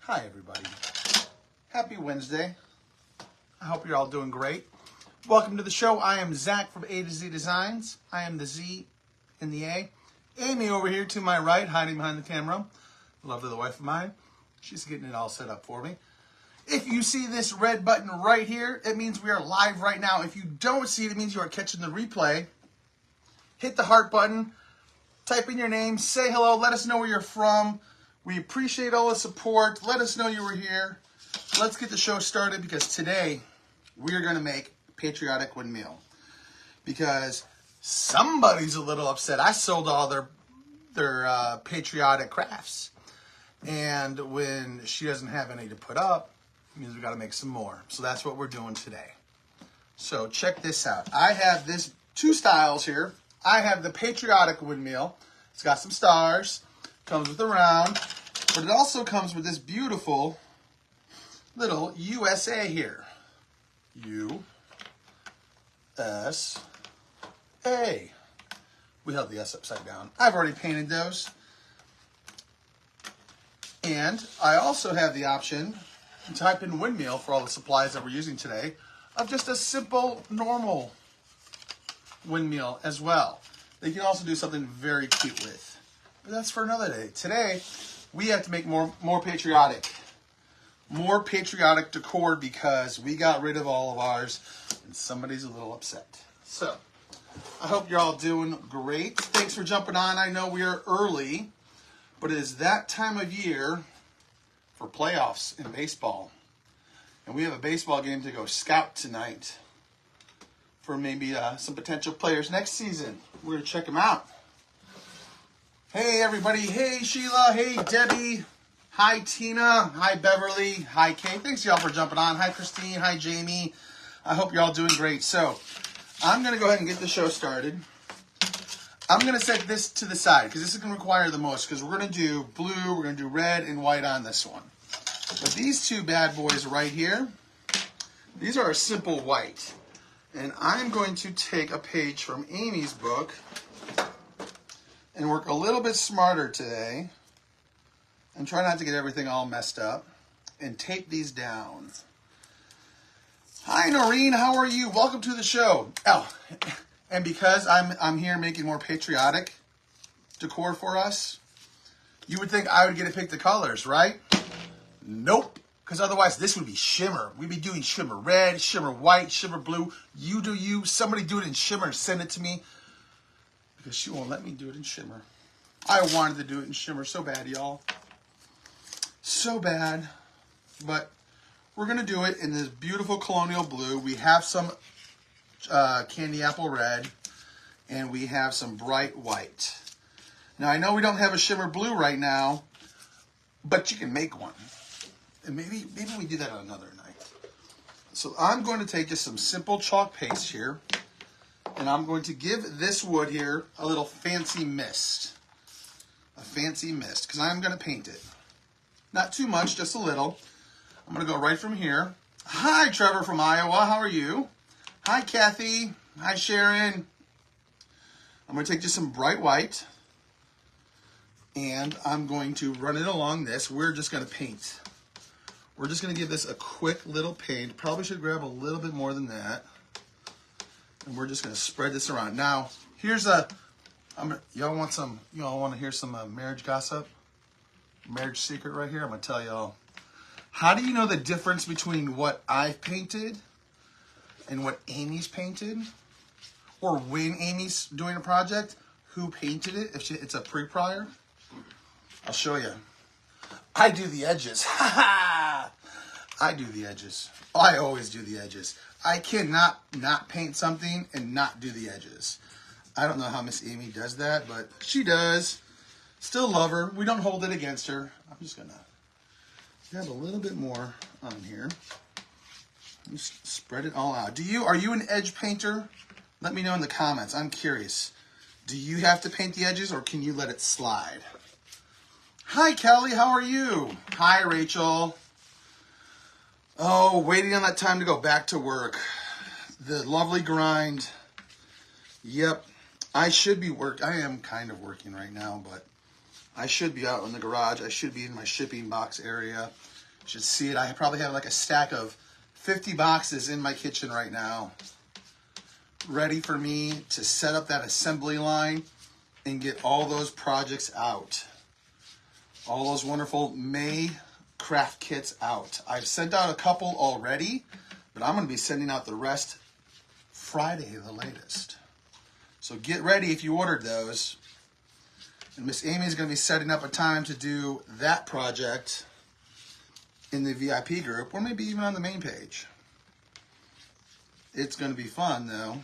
Hi everybody. Happy Wednesday. I hope you're all doing great. Welcome to the show. I am Zach from A to Z Designs. I am the Z in the A. Amy over here to my right, hiding behind the camera. Lovely, the wife of mine. She's getting it all set up for me. If you see this red button right here, it means we are live right now. If you don't see it, it means you are catching the replay. Hit the heart button. Type in your name. Say hello. Let us know where you're from. We appreciate all the support. Let us know you were here. Let's get the show started because today we're going to make Patriotic windmill. Because somebody's a little upset. I sold all their Patriotic crafts. And when she doesn't have any to put up, it means we got to make some more. So that's what we're doing today. So check this out. I have this two styles here. I have the Patriotic windmill. It's got some stars. Comes with a round. But it also comes with this beautiful little USA here. U-S-A. We held the S upside down. I've already painted those. And I also have the option to type in windmill for all the supplies that we're using today of just a simple, normal windmill as well. They can also do something very cute with. But that's for another day. Today, we have to make more patriotic. More patriotic decor because we got rid of all of ours and somebody's a little upset. So, I hope you're all doing great. Thanks for jumping on. I know we are early, but it is that time of year for playoffs in baseball. And we have a baseball game to go scout tonight for maybe some potential players next season. We're going to check them out. Hey, everybody. Hey, Sheila. Hey, Debbie. Hi, Tina. Hi, Beverly. Hi, Kate. Thanks, y'all, for jumping on. Hi, Christine. Hi, Jamie. I hope you're all doing great. So, I'm going to go ahead and get the show started. I'm going to set this to the side because this is going to require the most because we're going to do blue, we're going to do red, and white on this one. But these two bad boys right here, these are a simple white. And I'm going to take a page from Amy's book and work a little bit smarter today and try not to get everything all messed up and tape these down. Hi, Noreen. How are you? Welcome to the show. Oh, and because I'm here making more patriotic decor for us, you would think I would get to pick the colors, right? Nope. Because otherwise this would be shimmer. We'd be doing shimmer red, shimmer white, shimmer blue. You do you. Somebody do it in shimmer and send it to me. Because she won't let me do it in shimmer. I wanted to do it in shimmer so bad, y'all. So bad. But we're going to do it in this beautiful colonial blue. We have some candy apple red. And we have some bright white. Now, I know we don't have a shimmer blue right now. But you can make one. And maybe we do that on another night. So I'm going to take just some simple chalk paste here. And I'm going to give this wood here a little fancy mist. A fancy mist. Because I'm going to paint it. Not too much, just a little. I'm going to go right from here. Hi, Trevor from Iowa. How are you? Hi, Kathy. Hi, Sharon. I'm going to take just some bright white. And I'm going to run it along this. We're just going to paint. We're just going to give this a quick little paint. Probably should grab a little bit more than that. And we're just going to spread this around. Now, here's y'all want to hear some marriage gossip? Marriage secret right here? I'm going to tell y'all. How do you know the difference between what I've painted and what Amy's painted? Or when Amy's doing a project, who painted it? If it's a pre-prior? I'll show you. I do the edges. Ha ha! I do the edges. I always do the edges. I cannot not paint something and not do the edges. I don't know how Miss Amy does that, but she does. Still love her. We don't hold it against her. I'm just going to grab a little bit more on here. Just spread it all out. Are you an edge painter? Let me know in the comments. I'm curious. Do you have to paint the edges or can you let it slide? Hi, Kelly. How are you? Hi, Rachel. Oh, waiting on that time to go back to work. The lovely grind. Yep. I should be I am kind of working right now, but I should be out in the garage. I should be in my shipping box area. You should see it. I probably have like a stack of 50 boxes in my kitchen right now, ready for me to set up that assembly line and get all those projects out. All those wonderful May craft kits out. I've sent out a couple already, but I'm going to be sending out the rest Friday the latest. So get ready if you ordered those. And Miss Amy is going to be setting up a time to do that project in the VIP group, or maybe even on the main page. It's going to be fun though,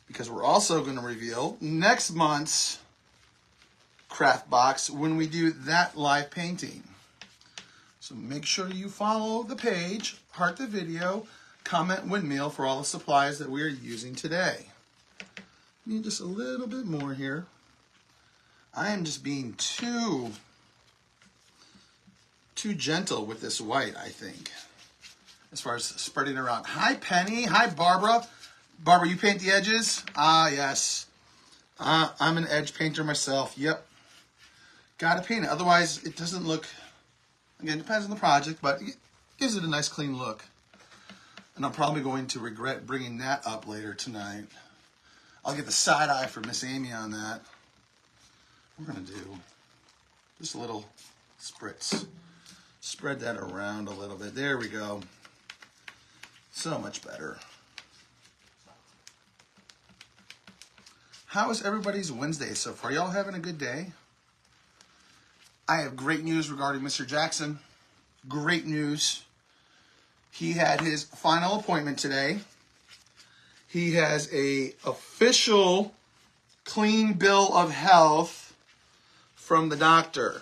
because we're also going to reveal next month's craft box when we do that live painting. So make sure you follow the page, heart the video, comment windmill for all the supplies that we are using today. Need just a little bit more here. I am just being too gentle with this white, I think, as far as spreading around. Hi, Penny. Hi, Barbara. Barbara, you paint the edges? Ah, yes. I'm an edge painter myself. Yep. Gotta paint it. Otherwise, it doesn't look, again, it depends on the project, but it gives it a nice clean look. And I'm probably going to regret bringing that up later tonight. I'll get the side eye for Miss Amy on that. We're going to do just a little spritz. Spread that around a little bit. There we go. So much better. How is everybody's Wednesday so far? Y'all having a good day? I have great news regarding Mr. Jackson. Great news. He had his final appointment today. He has a official clean bill of health from the doctor.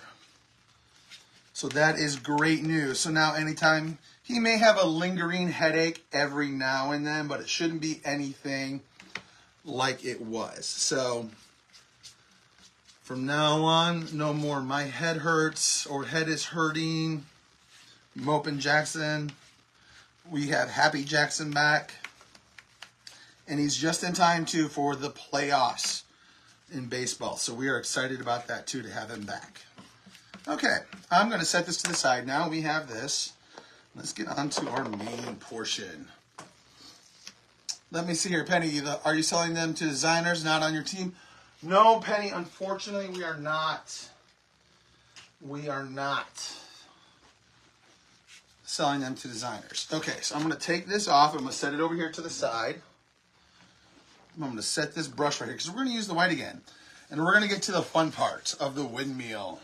So that is great news. So now anytime, he may have a lingering headache every now and then, but it shouldn't be anything like it was. So from now on, no more my head hurts or head is hurting. Mopin' Jackson. We have Happy Jackson back. And he's just in time too for the playoffs in baseball. So we are excited about that too, to have him back. Okay, I'm going to set this to the side now. We have this. Let's get on to our main portion. Let me see here, Penny. Are you selling them to designers not on your team? No, Penny, unfortunately, we are not. We are not selling them to designers. Okay, so I'm going to take this off. I'm going to set it over here to the side. I'm going to set this brush right here because we're going to use the white again. And we're going to get to the fun part of the windmill.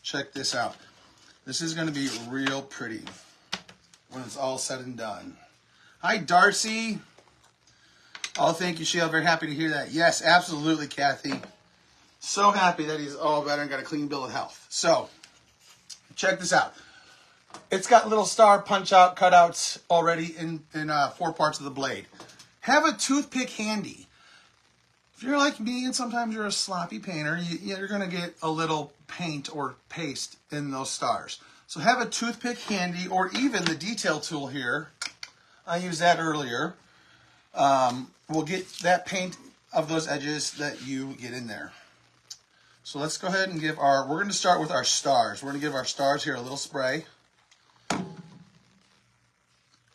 Check this out. This is going to be real pretty when it's all said and done. Hi, Darcy. Oh, thank you, Sheila. Very happy to hear that. Yes, absolutely, Kathy. So happy that he's all better and got a clean bill of health. So, check this out. It's got little star punch-out cutouts already in 4 parts of the blade. Have a toothpick handy. If you're like me and sometimes you're a sloppy painter, you're going to get a little paint or paste in those stars. So have a toothpick handy, or even the detail tool here. I used that earlier. We'll get that paint of those edges that you get in there. So let's go ahead and give we're going to start with our stars. We're going to give our stars here a little spray.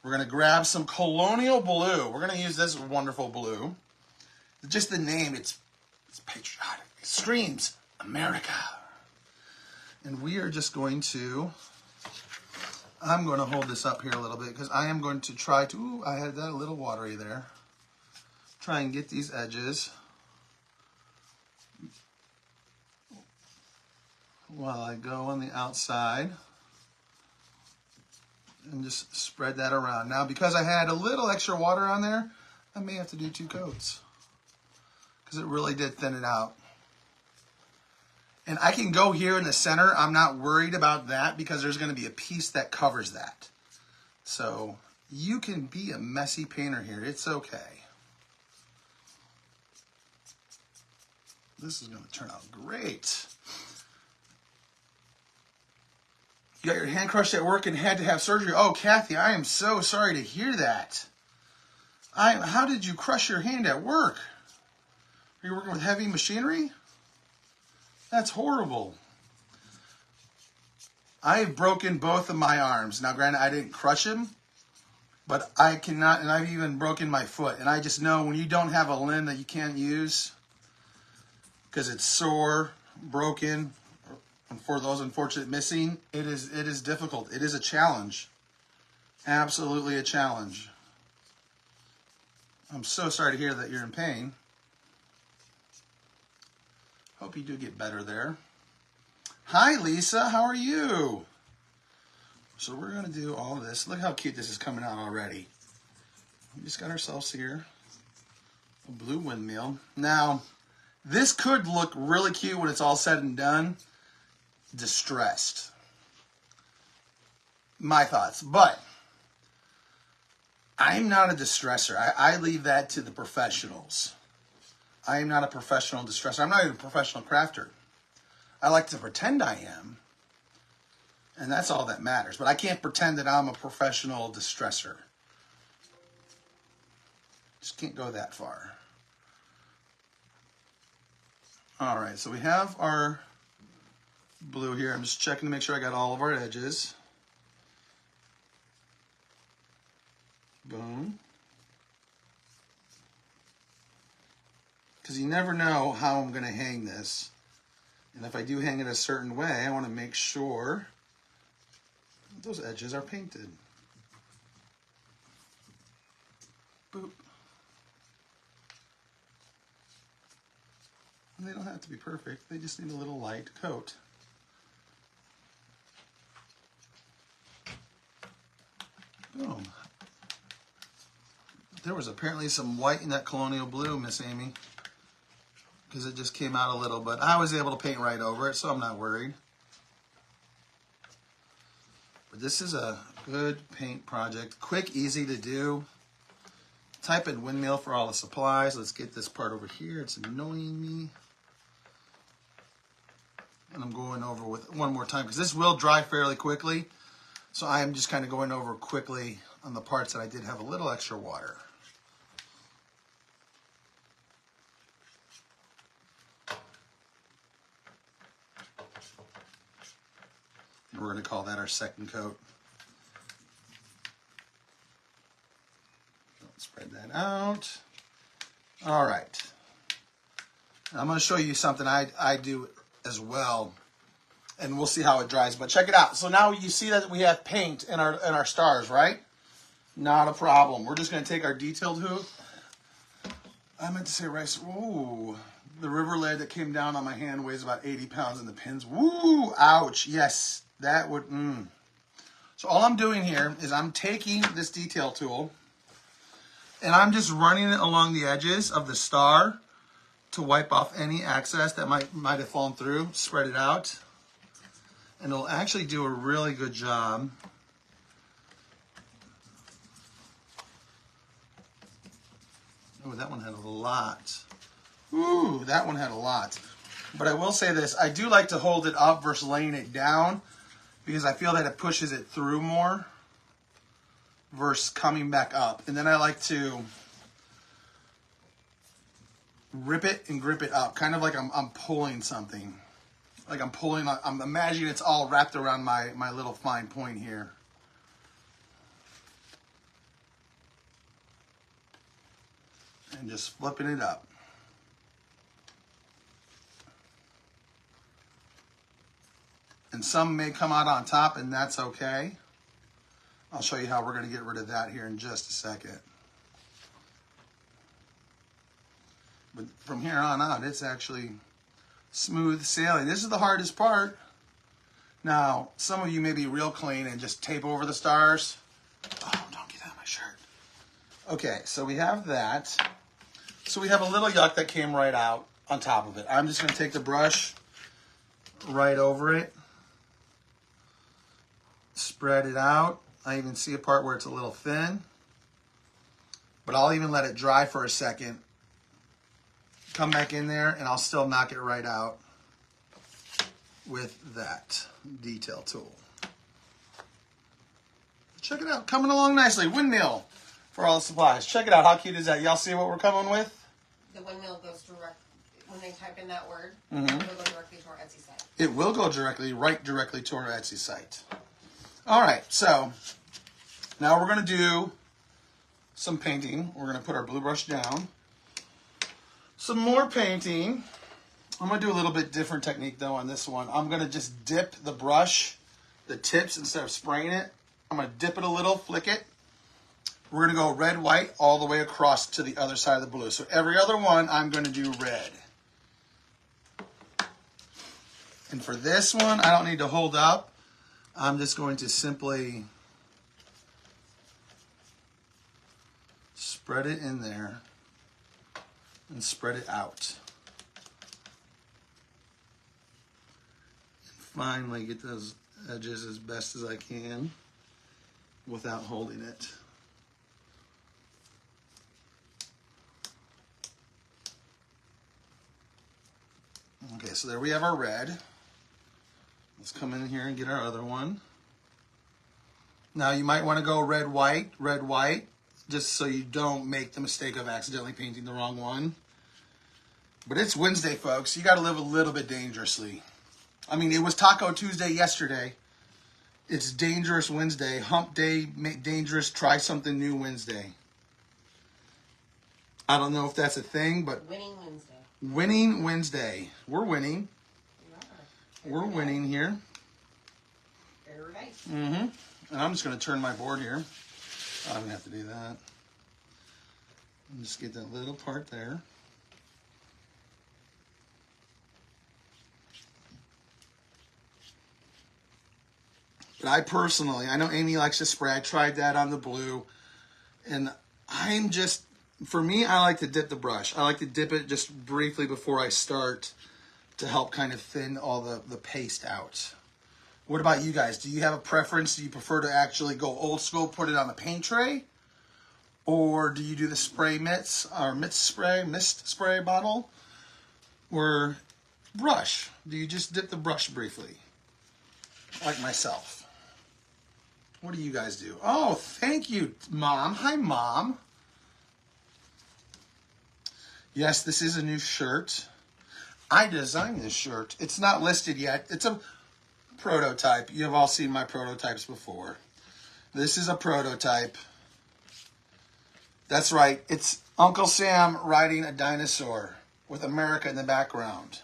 We're going to grab some Colonial Blue. We're going to use this wonderful blue. Just the name, it's patriotic. It screams America. And we are just going to, I'm going to hold this up here a little bit because I am going to try to, ooh, I had that a little watery there. Try and get these edges while I go on the outside and just spread that around. Now, because I had a little extra water on there, I may have to do 2 coats because it really did thin it out. And I can go here in the center. I'm not worried about that because there's going to be a piece that covers that. So you can be a messy painter here. It's okay. This is going to turn out great. You got your hand crushed at work and had to have surgery. Oh, Kathy, I am so sorry to hear that. How did you crush your hand at work? Are you working with heavy machinery? That's horrible. I've broken both of my arms. Now, granted, I didn't crush him, but I cannot, and I've even broken my foot. And I just know when you don't have a limb that you can't use because it's sore, broken, and for those unfortunate missing, it is difficult. It is a challenge. Absolutely a challenge. I'm so sorry to hear that you're in pain. Hope you do get better there. Hi, Lisa. How are you? So we're going to do all of this. Look how cute this is coming out already. We just got ourselves here a blue windmill. Now, this could look really cute when it's all said and done. Distressed. My thoughts. But I'm not a distressor. I leave that to the professionals. I am not a professional distressor. I'm not even a professional crafter. I like to pretend I am. And that's all that matters. But I can't pretend that I'm a professional distressor. Just can't go that far. All right, so we have our blue here. I'm just checking to make sure I got all of our edges. Boom. Because you never know how I'm going to hang this. And if I do hang it a certain way, I want to make sure those edges are painted. Boop. And they don't have to be perfect. They just need a little light coat. Boom. There was apparently some white in that colonial blue, Miss Amy, because it just came out a little, but I was able to paint right over it, so I'm not worried. But this is a good paint project. Quick, easy to do. Type in windmill for all the supplies. Let's get this part over here. It's annoying me. And I'm going over with one more time because this will dry fairly quickly. So I am just kind of going over quickly on the parts that I did have a little extra water. And we're going to call that our second coat. Spread that out. All right. I'm going to show you something I do as well, and we'll see how it dries. But check it out. So now you see that we have paint in our stars, right? Not a problem. We're just going to take our detailed hoop. I meant to say rice. Ooh, the river lead that came down on my hand weighs about 80 pounds, and the pins. Woo! Ouch! Yes, that would. So all I'm doing here is I'm taking this detail tool, and I'm just running it along the edges of the star to wipe off any excess that might have fallen through. Spread it out. And it'll actually do a really good job. Oh, that one had a lot. Ooh, that one had a lot. But I will say this. I do like to hold it up versus laying it down because I feel that it pushes it through more versus coming back up. And then I like to rip it and grip it up, kind of like I'm pulling something. Like I'm imagining it's all wrapped around my little fine point here. And just flipping it up. And some may come out on top, and that's okay. I'll show you how we're going to get rid of that here in just a second. But from here on out, it's actually smooth sailing. This is the hardest part. Now, some of you may be real clean and just tape over the stars. Oh, don't get out of my shirt. Okay, so we have that. So we have a little yuck that came right out on top of it. I'm just going to take the brush right over it. Spread it out. I even see a part where it's a little thin. But I'll even let it dry for a second. Come back in there and I'll still knock it right out with that detail tool. Check it out, coming along nicely. Windmill for all the supplies. Check it out, how cute is that? Y'all see what we're coming with? The windmill goes direct. when they type in that word, it will go directly to our Etsy site. It will go directly to our Etsy site. All right, so now we're going to do some painting. We're going to put our blue brush down. Some more painting. I'm going to do a little bit different technique though on this one. I'm going to just dip the brush, the tips, instead of spraying it. I'm going to dip it a little, flick it. We're going to go red, white, all the way across to the other side of the blue. So every other one, I'm going to do red. And for this one, I don't need to hold up. I'm just going to simply spread it in there and spread it out. And finally get those edges as best as I can without holding it. Okay, so there we have our red. Let's come in here and get our other one. Now you might want to go red, white, just so you don't make the mistake of accidentally painting the wrong one. But it's Wednesday, folks. You got to live a little bit dangerously. I mean, it was Taco Tuesday yesterday. It's Dangerous Wednesday. Hump Day, dangerous, try something new Wednesday. I don't know if that's a thing, but... Winning Wednesday. Winning Wednesday. We're winning. We're winning here. Very right. And I'm just going to turn my board here. I don't have to do that. And just get that little part there. But I personally, I know Amy likes to spray. I tried that on the blue. And I'm just, for me, I like to dip the brush. I like to dip it just briefly before I start to help kind of thin all the paste out. What about you guys? Do you have a preference? Do you prefer to actually go old school, put it on a paint tray? Or do you do the spray mist spray bottle? Or brush? Do you just dip the brush briefly? Like myself. What do you guys do? Oh, thank you, Mom. Hi, Mom. Yes, this is a new shirt. I designed this shirt. It's not listed yet. It's a prototype. You've all seen my prototypes before. This is a prototype. That's right. It's Uncle Sam riding a dinosaur with America in the background.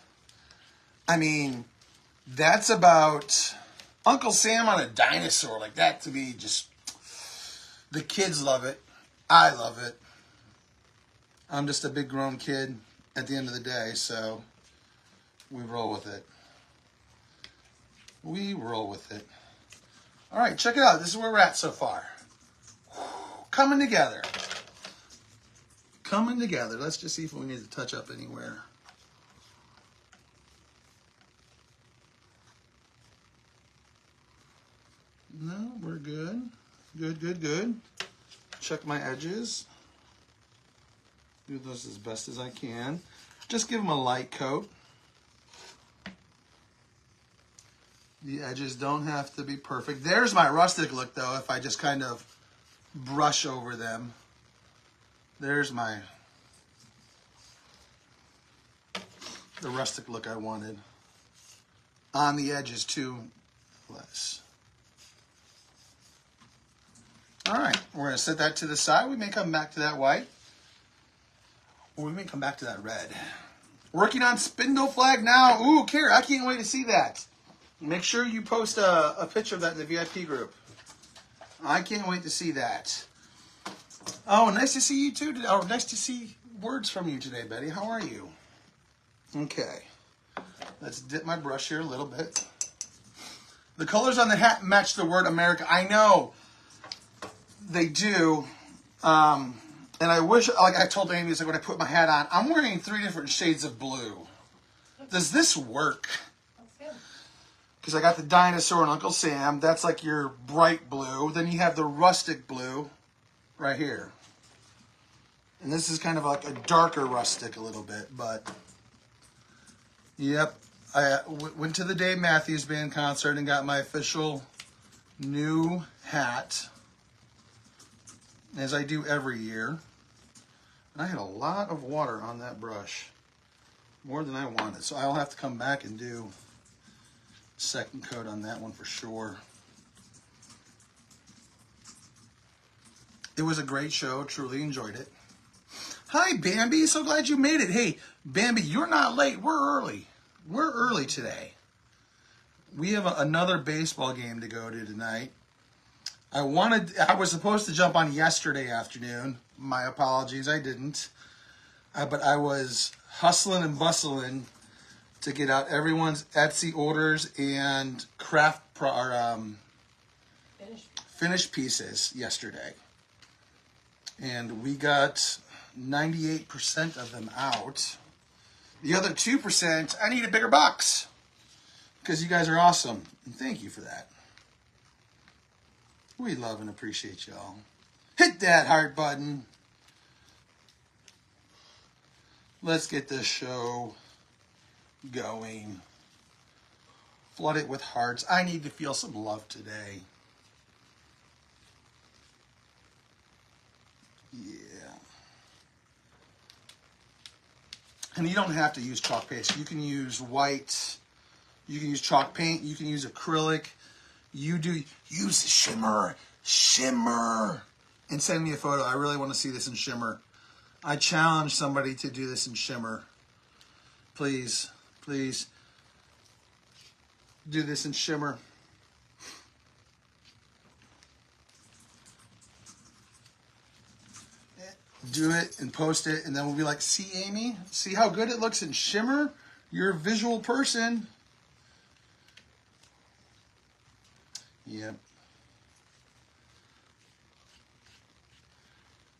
I mean, that's about Uncle Sam on a dinosaur. Like that to me, just, the kids love it. I love it. I'm just a big grown kid at the end of the day, so we roll with it. We roll with it. All right, check it out. This is where we're at so far. Coming together. Coming together. Let's just see if we need to touch up anywhere. No, we're good. Good, good, good. Check my edges. Do this as best as I can. Just give them a light coat. The edges don't have to be perfect. There's my rustic look, though, if I just kind of brush over them. There's the rustic look I wanted. On the edges, too, less. All right, we're going to set that to the side. We may come back to that white. Or we may come back to that red. Working on spindle flag now. Ooh, Kara, I can't wait to see that. Make sure you post a picture of that in the VIP group. I can't wait to see that. Oh, nice to see you too. Oh, nice to see words from you today, Betty. How are you? Okay. Let's dip my brush here a little bit. The colors on the hat match the word America. I know they do. And I wish, like I told Amy, like when I put my hat on, I'm wearing 3 different shades of blue. Does this work? Because I got the dinosaur and Uncle Sam. That's like your bright blue. Then you have the rustic blue right here. And this is kind of like a darker rustic a little bit. But, yep. I went to the Dave Matthews Band concert and got my official new hat. As I do every year. And I had a lot of water on that brush. more than I wanted. So I'll have to come back and do second coat on that one for sure. It was a great show. Truly enjoyed it. Hi, Bambi. So glad you made it. Hey, Bambi, you're not late. We're early. We're early today. We have another baseball game to go to tonight. I was supposed to jump on yesterday afternoon. My apologies, I didn't. But I was hustling and bustling to get out everyone's Etsy orders and finished pieces yesterday. And we got 98% of them out. The other 2%, I need a bigger box. Because you guys are awesome. And thank you for that. We love and appreciate y'all. Hit that heart button. Let's get this show going. Flood it with hearts. I need to feel some love today. Yeah. And you don't have to use chalk paste. You can use white. You can use chalk paint. You can use acrylic. Use shimmer. Shimmer. And send me a photo. I really want to see this in shimmer. I challenge somebody to do this in shimmer. Please, please do this in shimmer. Do it and post it, and then we'll be like, see, Amy? See how good it looks in shimmer? You're a visual person. Yep.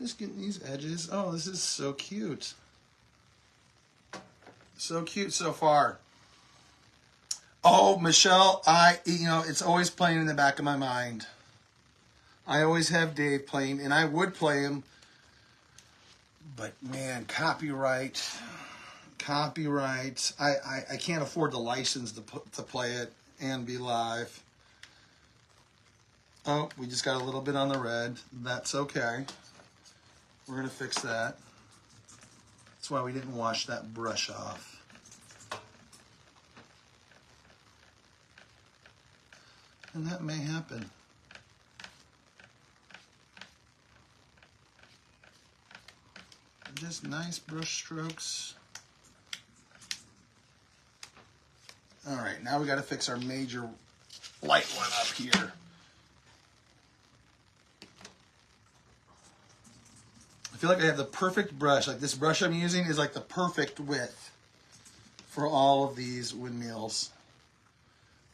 Just getting these edges. Oh, this is so cute. So cute so far. Oh, Michelle, it's always playing in the back of my mind. I always have Dave playing, and I would play him. But man, copyright. I can't afford the license to play it and be live. Oh, we just got a little bit on the red. That's okay. We're going to fix that. That's why we didn't wash that brush off. And that may happen. Just nice brush strokes. All right, now we got to fix our major light one up here. I feel like I have the perfect brush. Like this brush I'm using is like the perfect width for all of these windmills.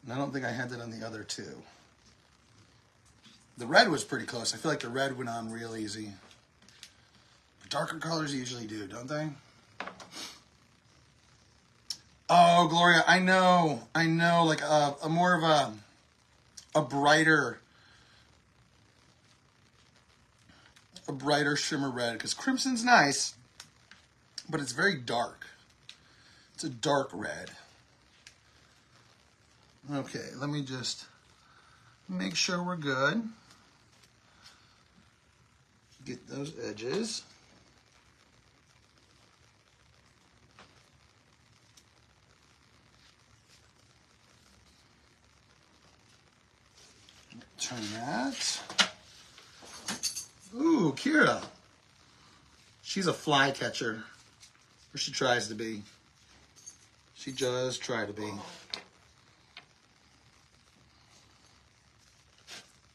And I don't think I had that on the other two. The red was pretty close. I feel like the red went on real easy. Darker colors usually do, don't they? Oh, Gloria, I know, like a more of a brighter shimmer red, because crimson's nice, but it's very dark. It's a dark red. Okay, let me just make sure we're good. Get those edges. Turn that. Ooh, Kira. She's a fly catcher. Or she tries to be. She does try to be.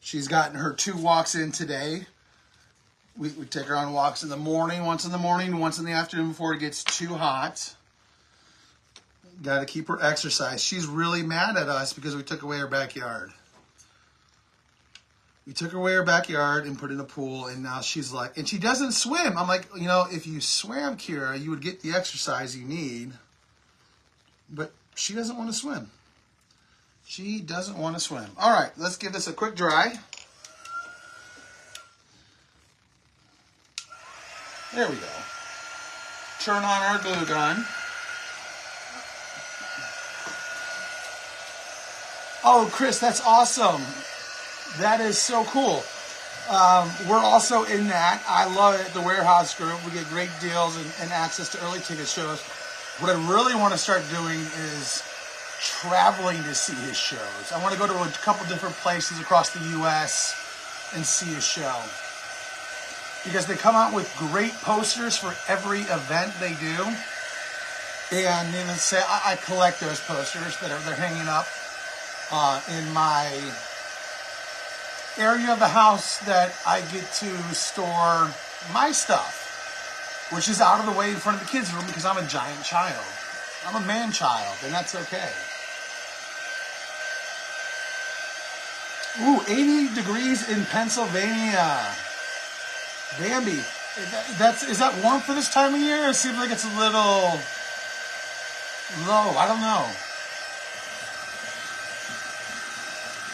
She's gotten her 2 walks in today. We take her on walks in the morning, once in the morning, once in the afternoon before it gets too hot. Got to keep her exercise. She's really mad at us because we took away her backyard. We took her away her backyard and put in a pool, and now she's like, and she doesn't swim. I'm like, if you swam, Kira, you would get the exercise you need. But she doesn't want to swim. She doesn't want to swim. All right, let's give this a quick dry. There we go. Turn on our glue gun. Oh, Chris, that's awesome. That is so cool. We're also in that. I love it. The Warehouse Group. We get great deals and access to early ticket shows. What I really want to start doing is traveling to see his shows. I want to go to a couple different places across the U.S. and see his show. Because they come out with great posters for every event they do. And needless to say, I collect those posters that they're hanging up in my area of the house that I get to store my stuff, which is out of the way in front of the kids' room because I'm a giant child. I'm a man child, and that's okay. Ooh, 80 degrees in Pennsylvania. Bambi, is that warm for this time of year? It seems like it's a little low. I don't know.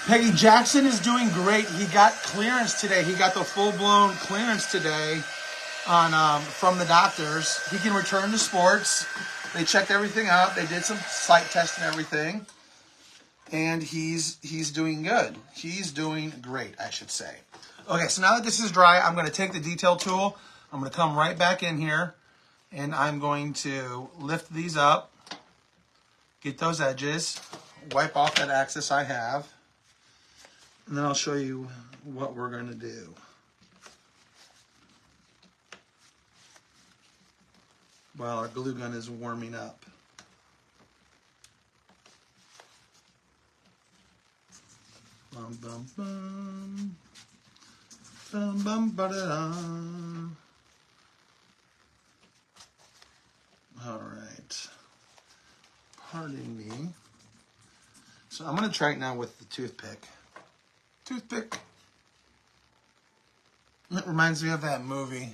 Peggy Jackson is doing great. He got clearance today. He got the full-blown clearance today on from the doctors. He can return to sports. They checked everything out. They did some site tests and everything. And he's doing good. He's doing great, I should say. Okay, so now that this is dry, I'm going to take the detail tool. I'm going to come right back in here, and I'm going to lift these up, get those edges, wipe off that excess I have, and then I'll show you what we're going to do. While our glue gun is warming up. Bum, bum, bum. Bum, bum, ba-da-da. All right. Pardon me. So I'm going to try it now with the toothpick. Toothpick. It reminds me of that movie.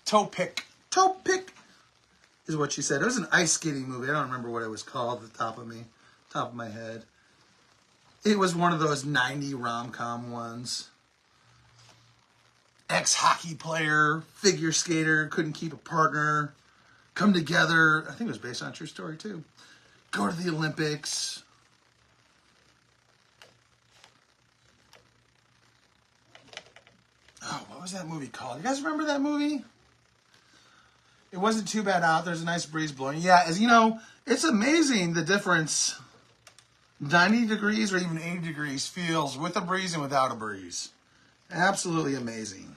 Toe pick. Toe pick is what she said. It was an ice skating movie. I don't remember what it was called at the top of my head. It was one of those 90 rom-com ones. Ex-hockey player, figure skater, couldn't keep a partner, come together. I think it was based on a true story too. Go to the Olympics. Oh, what was that movie called? You guys remember that movie? It wasn't too bad out. There's a nice breeze blowing. Yeah, as you know, it's amazing the difference 90 degrees or even 80 degrees feels with a breeze and without a breeze. Absolutely amazing.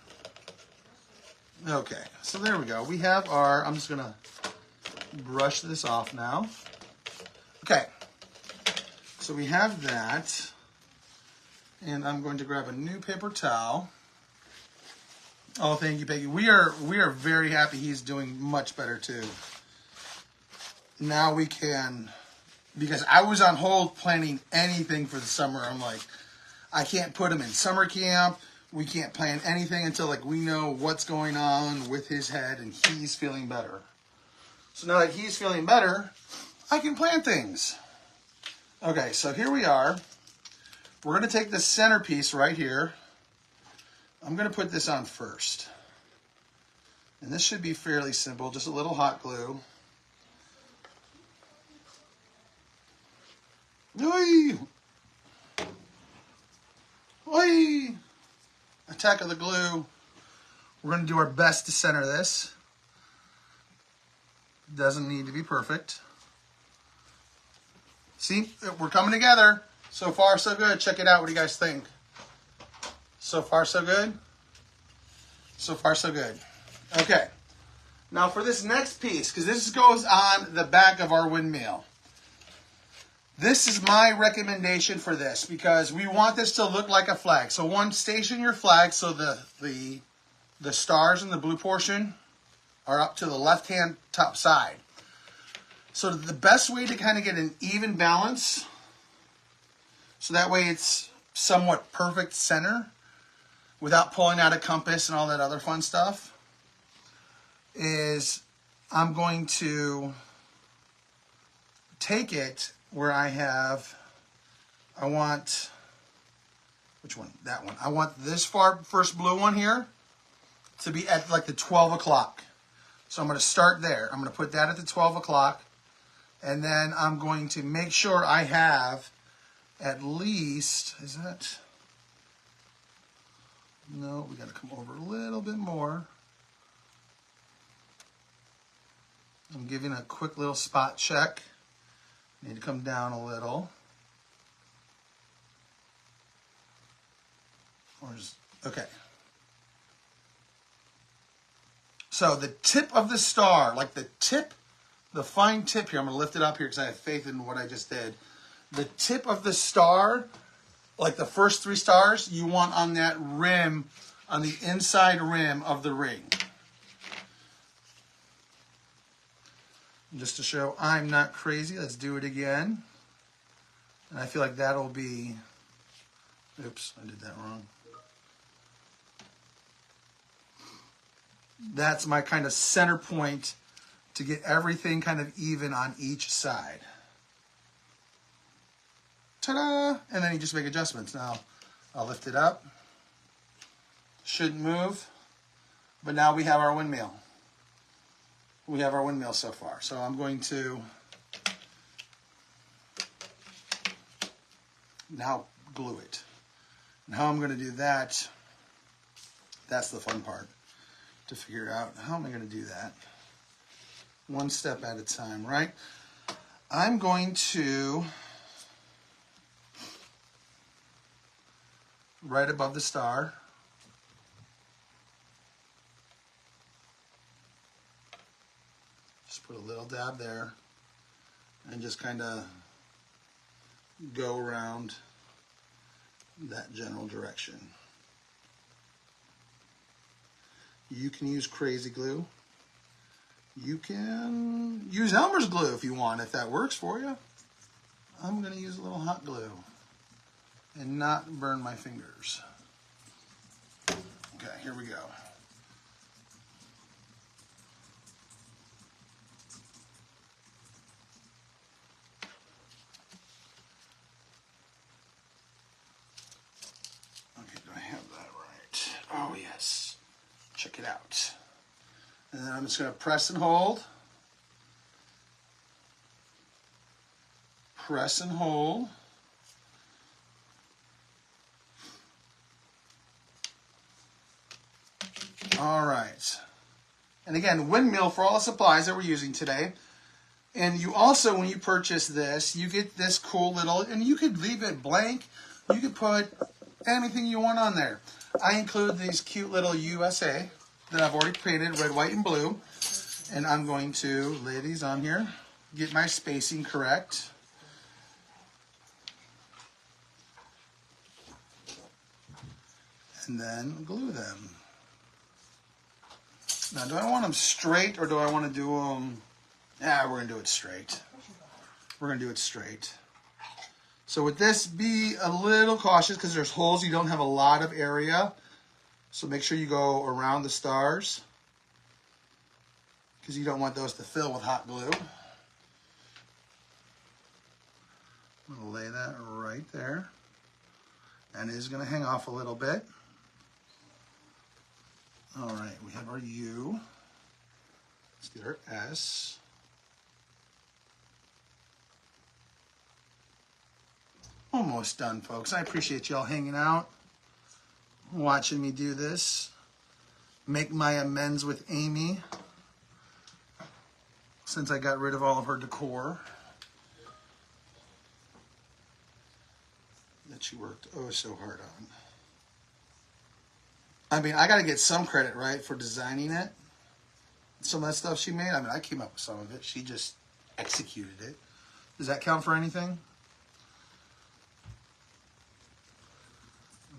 Okay, so there we go. We have our, I'm just going to brush this off now. Okay, so we have that. And I'm going to grab a new paper towel. Oh, thank you, Peggy. We are very happy he's doing much better too. Now we can, because I was on hold planning anything for the summer. I'm like, I can't put him in summer camp. We can't plan anything until like we know what's going on with his head and he's feeling better. So now that he's feeling better, I can plan things. Okay, so here we are. We're going to take the centerpiece right here. I'm going to put this on first. And this should be fairly simple, just a little hot glue. Oi! Oi! Attack of the glue. We're going to do our best to center this. Doesn't need to be perfect. See, we're coming together. So far, so good. Check it out. What do you guys think? So far, so good? So far, so good. Okay. Now for this next piece, because this goes on the back of our windmill. This is my recommendation for this because we want this to look like a flag. So one, station your flag so the stars in the blue portion are up to the left-hand top side. So the best way to kind of get an even balance, so that way it's somewhat perfect center without pulling out a compass and all that other fun stuff, is I'm going to take it where I want, which one? That one. I want this first blue one here to be at like the 12 o'clock. So I'm going to start there. I'm going to put that at the 12 o'clock. And then I'm going to make sure I have at least, is that? No, we got to come over a little bit more. I'm giving a quick little spot check. Need to come down a little. Okay. So the tip of the star, like the tip, the fine tip here, I'm going to lift it up here because I have faith in what I just did. The tip of the star, like the first 3 stars, you want on that rim, on the inside rim of the ring. Just to show I'm not crazy, let's do it again. And I feel like that'll be, oops, I did that wrong. That's my kind of center point to get everything kind of even on each side. Ta-da! And then you just make adjustments. Now, I'll lift it up. Shouldn't move. But now we have our windmill. We have our windmill so far. So I'm going to now glue it. And how I'm going to do that, that's the fun part. To figure out how am I going to do that. One step at a time, right? I'm going to, right above the star, just put a little dab there and just kind of go around that general direction. You can use crazy glue. You can use Elmer's glue if you want, if that works for you. I'm going to use a little hot glue and not burn my fingers. Okay, here we go. Okay, do I have that right? Oh, yes. Check it out. And then I'm just going to press and hold. Press and hold. All right. And again, windmill for all the supplies that we're using today. And you also, when you purchase this, you get this cool little, and you could leave it blank. You could put anything you want on there. I include these cute little USA that I've already painted, red, white, and blue. And I'm going to lay these on here, get my spacing correct. And then glue them. Now, do I want them straight or do I want to do them, we're going to do it straight. We're going to do it straight. So with this, be a little cautious because there's holes. You don't have a lot of area. So make sure you go around the stars because you don't want those to fill with hot glue. I'm going to lay that right there. And it is going to hang off a little bit. All right, we have our U. Let's get our S. Almost done, folks. I appreciate y'all hanging out, watching me do this. Make my amends with Amy since I got rid of all of her decor that she worked oh so hard on. I mean, I got to get some credit, right, for designing it. Some of that stuff she made, I mean, I came up with some of it. She just executed it. Does that count for anything?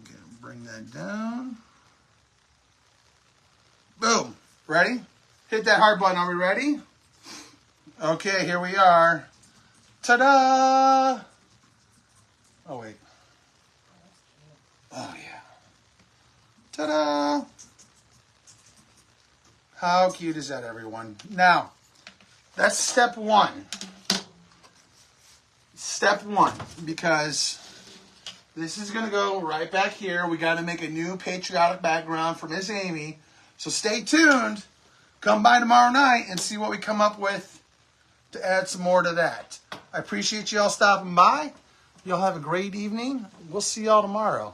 Okay, bring that down. Boom. Ready? Hit that hard button. Are we ready? Okay, here we are. Ta-da! Oh, wait. Oh, yeah. Ta-da! How cute is that, everyone? Now, that's step one. Step one, because this is going to go right back here. We got to make a new patriotic background for Miss Amy. So stay tuned. Come by tomorrow night and see what we come up with to add some more to that. I appreciate you all stopping by. Y'all have a great evening. We'll see y'all tomorrow.